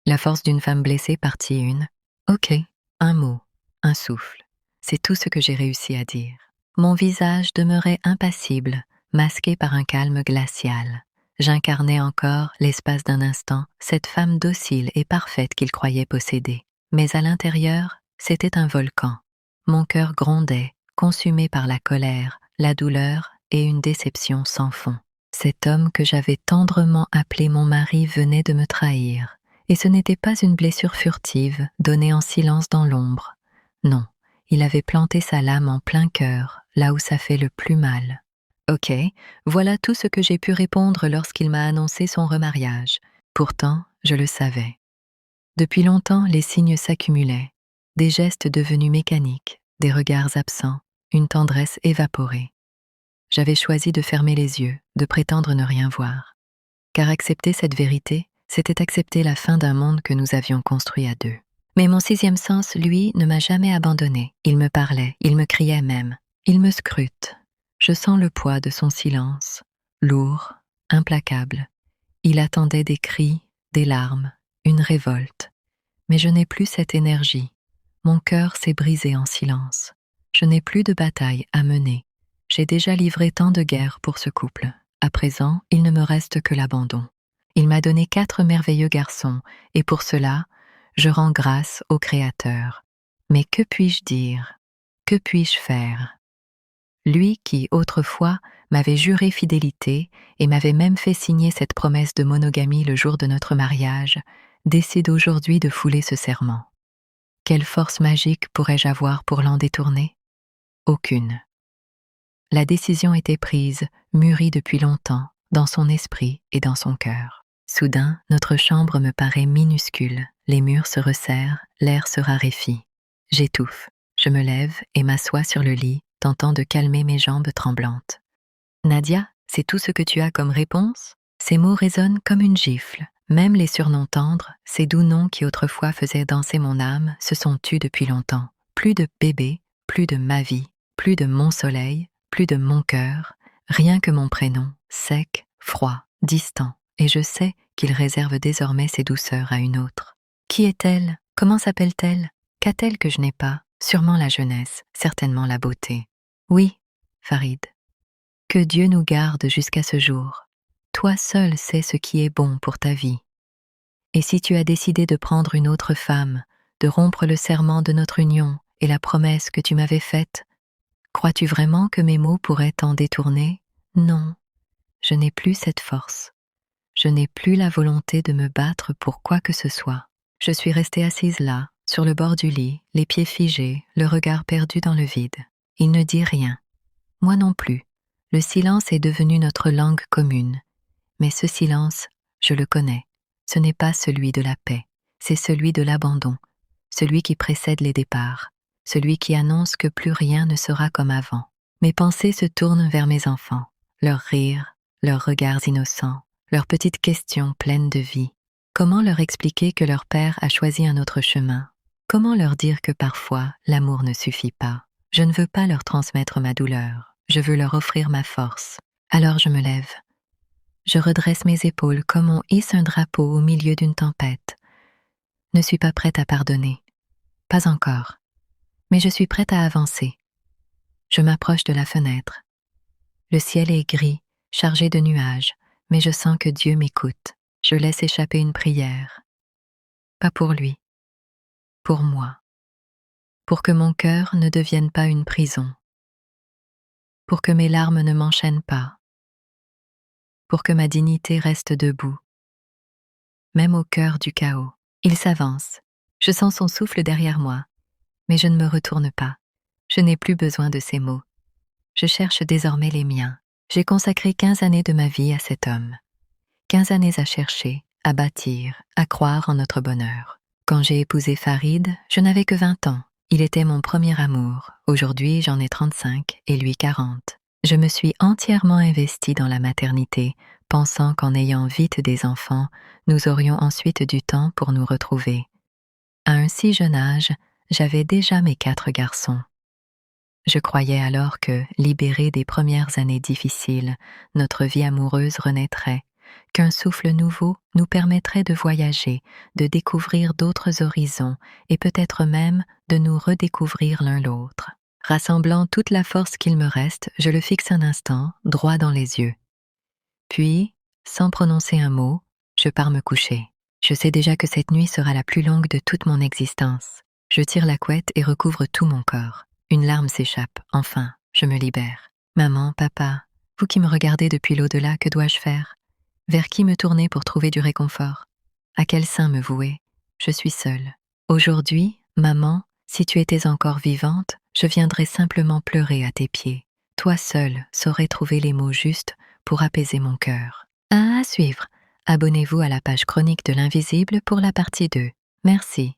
La force d'une femme blessée, partie 1. Ok, un mot, un souffle. C'est tout ce que j'ai réussi à dire. Mon visage demeurait impassible, masqué par un calme glacial. J'incarnais encore, l'espace d'un instant, cette femme docile et parfaite qu'il croyait posséder. Mais à l'intérieur, c'était un volcan. Mon cœur grondait, consumé par la colère, la douleur et une déception sans fond. Cet homme que j'avais tendrement appelé mon mari venait de me trahir. Et ce n'était pas une blessure furtive, donnée en silence dans l'ombre. Non, il avait planté sa lame en plein cœur, là où ça fait le plus mal. Ok, voilà tout ce que j'ai pu répondre lorsqu'il m'a annoncé son remariage. Pourtant, je le savais. Depuis longtemps, les signes s'accumulaient. Des gestes devenus mécaniques, des regards absents, une tendresse évaporée. J'avais choisi de fermer les yeux, de prétendre ne rien voir. Car accepter cette vérité, c'était accepter la fin d'un monde que nous avions construit à deux. Mais mon sixième sens, lui, ne m'a jamais abandonné. Il me parlait, il me criait même. Il me scrute. Je sens le poids de son silence, lourd, implacable. Il attendait des cris, des larmes, une révolte. Mais je n'ai plus cette énergie. Mon cœur s'est brisé en silence. Je n'ai plus de bataille à mener. J'ai déjà livré tant de guerres pour ce couple. À présent, il ne me reste que l'abandon. Il m'a donné 4 merveilleux garçons, et pour cela, je rends grâce au Créateur. Mais que puis-je dire? Que puis-je faire? Lui qui, autrefois, m'avait juré fidélité et m'avait même fait signer cette promesse de monogamie le jour de notre mariage, décide aujourd'hui de fouler ce serment. Quelle force magique pourrais-je avoir pour l'en détourner? Aucune. La décision était prise, mûrie depuis longtemps, dans son esprit et dans son cœur. Soudain, notre chambre me paraît minuscule, les murs se resserrent, l'air se raréfie. J'étouffe, je me lève et m'assois sur le lit, tentant de calmer mes jambes tremblantes. Nadia, c'est tout ce que tu as comme réponse? Ces mots résonnent comme une gifle. Même les surnoms tendres, ces doux noms qui autrefois faisaient danser mon âme, se sont tus depuis longtemps. Plus de bébé, plus de ma vie, plus de mon soleil, plus de mon cœur, rien que mon prénom, sec, froid, distant, et je sais qu'il réserve désormais ses douceurs à une autre. Qui est-elle? Comment s'appelle-t-elle? Qu'a-t-elle que je n'ai pas? Sûrement la jeunesse, certainement la beauté. Oui, Farid. Que Dieu nous garde jusqu'à ce jour. Toi seul sais ce qui est bon pour ta vie. Et si tu as décidé de prendre une autre femme, de rompre le serment de notre union et la promesse que tu m'avais faite, crois-tu vraiment que mes mots pourraient t'en détourner? Non, je n'ai plus cette force. Je n'ai plus la volonté de me battre pour quoi que ce soit. Je suis restée assise là, sur le bord du lit, les pieds figés, le regard perdu dans le vide. Il ne dit rien. Moi non plus. Le silence est devenu notre langue commune. Mais ce silence, je le connais. Ce n'est pas celui de la paix, c'est celui de l'abandon, celui qui précède les départs, celui qui annonce que plus rien ne sera comme avant. Mes pensées se tournent vers mes enfants, leurs rires, leurs regards innocents, leurs petites questions pleines de vie. Comment leur expliquer que leur père a choisi un autre chemin? Comment leur dire que parfois l'amour ne suffit pas? Je ne veux pas leur transmettre ma douleur, je veux leur offrir ma force. Alors je me lève. Je redresse mes épaules comme on hisse un drapeau au milieu d'une tempête. Ne suis pas prête à pardonner. Pas encore. Mais je suis prête à avancer. Je m'approche de la fenêtre. Le ciel est gris, chargé de nuages, mais je sens que Dieu m'écoute. Je laisse échapper une prière. Pas pour lui. Pour moi. Pour que mon cœur ne devienne pas une prison. Pour que mes larmes ne m'enchaînent pas. Pour que ma dignité reste debout. Même au cœur du chaos. Il s'avance. Je sens son souffle derrière moi. Mais je ne me retourne pas. Je n'ai plus besoin de ces mots. Je cherche désormais les miens. J'ai consacré 15 années de ma vie à cet homme. 15 années à chercher, à bâtir, à croire en notre bonheur. Quand j'ai épousé Farid, je n'avais que 20 ans. Il était mon premier amour. Aujourd'hui, j'en ai 35 et lui 40. Je me suis entièrement investie dans la maternité, pensant qu'en ayant vite des enfants, nous aurions ensuite du temps pour nous retrouver. À un si jeune âge, j'avais déjà mes 4 garçons. Je croyais alors que, libérés des premières années difficiles, notre vie amoureuse renaîtrait, qu'un souffle nouveau nous permettrait de voyager, de découvrir d'autres horizons et peut-être même de nous redécouvrir l'un l'autre. Rassemblant toute la force qu'il me reste, je le fixe un instant, droit dans les yeux. Puis, sans prononcer un mot, je pars me coucher. Je sais déjà que cette nuit sera la plus longue de toute mon existence. Je tire la couette et recouvre tout mon corps. Une larme s'échappe, enfin, je me libère. Maman, papa, vous qui me regardez depuis l'au-delà, que dois-je faire? Vers qui me tourner pour trouver du réconfort? À quel sein me vouer? Je suis seule. Aujourd'hui, maman, si tu étais encore vivante, je viendrais simplement pleurer à tes pieds. Toi seule saurais trouver les mots justes pour apaiser mon cœur. À suivre. Abonnez-vous à la page Chronique de l'Invisible pour la partie 2. Merci.